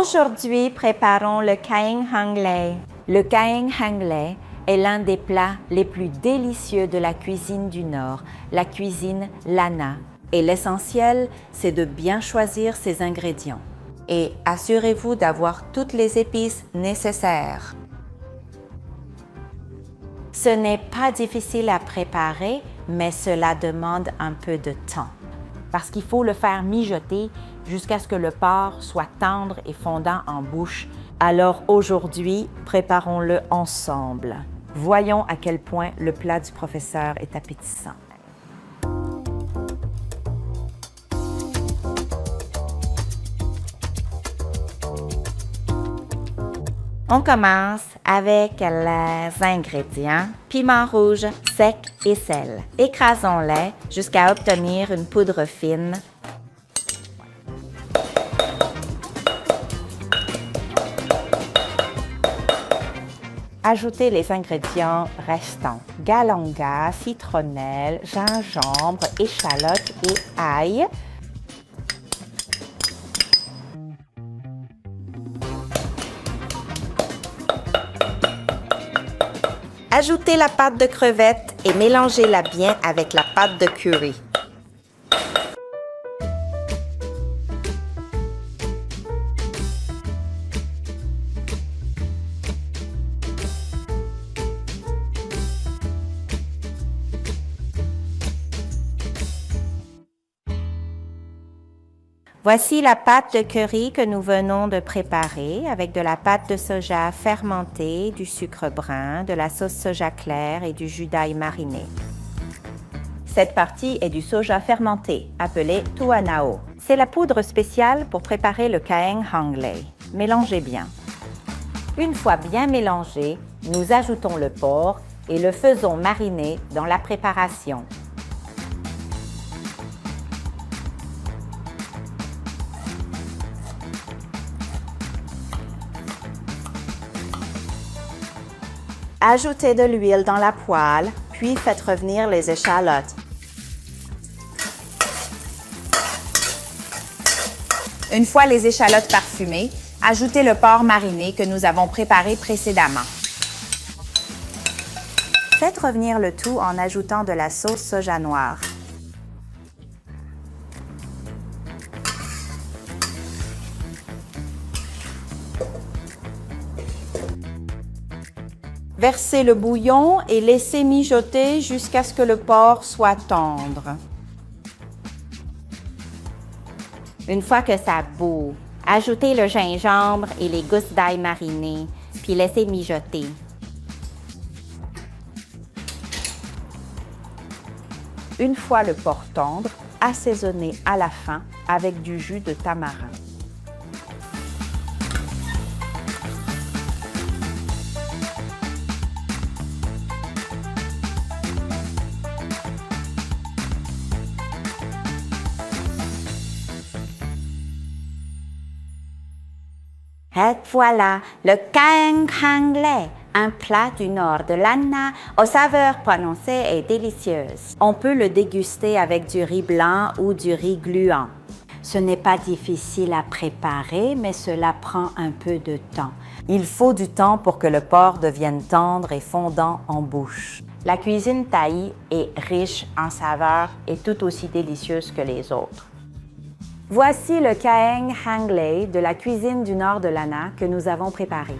Aujourd'hui, préparons le Kaeng Hang Lei. Le Kaeng Hang Lei est l'un des plats les plus délicieux de la cuisine du Nord, la cuisine Lanna. Et l'essentiel, c'est de bien choisir ses ingrédients. Et assurez-vous d'avoir toutes les épices nécessaires. Ce n'est pas difficile à préparer, mais cela demande un peu de temps. Parce qu'il faut le faire mijoter jusqu'à ce que le porc soit tendre et fondant en bouche. Alors aujourd'hui, préparons-le ensemble. Voyons à quel point le plat du professeur est appétissant. On commence avec les ingrédients. Piment rouge, sec et sel. Écrasons-les jusqu'à obtenir une poudre fine. Ajoutez les ingrédients restants. Galanga, citronnelle, gingembre, échalote et ail. Ajoutez la pâte de crevettes et mélangez-la bien avec la pâte de curry. Voici la pâte de curry que nous venons de préparer avec de la pâte de soja fermentée, du sucre brun, de la sauce soja claire et du jus d'ail mariné. Cette partie est du soja fermenté, appelé tuanao. C'est la poudre spéciale pour préparer le Kaeng Hang Lei. Mélangez bien. Une fois bien mélangé, nous ajoutons le porc et le faisons mariner dans la préparation. Ajoutez de l'huile dans la poêle, puis faites revenir les échalotes. Une fois les échalotes parfumées, ajoutez le porc mariné que nous avons préparé précédemment. Faites revenir le tout en ajoutant de la sauce soja noire. Versez le bouillon et laissez mijoter jusqu'à ce que le porc soit tendre. Une fois que ça bout, ajoutez le gingembre et les gousses d'ail marinées, puis laissez mijoter. Une fois le porc tendre, assaisonnez à la fin avec du jus de tamarin. Et voilà, le Kaeng Hang Lei, un plat du nord de Lanna aux saveurs prononcées et délicieuses. On peut le déguster avec du riz blanc ou du riz gluant. Ce n'est pas difficile à préparer, mais cela prend un peu de temps. Il faut du temps pour que le porc devienne tendre et fondant en bouche. La cuisine thaï est riche en saveurs et tout aussi délicieuse que les autres. Voici le Kaeng Hang Lei de la cuisine du nord de Lanna que nous avons préparé.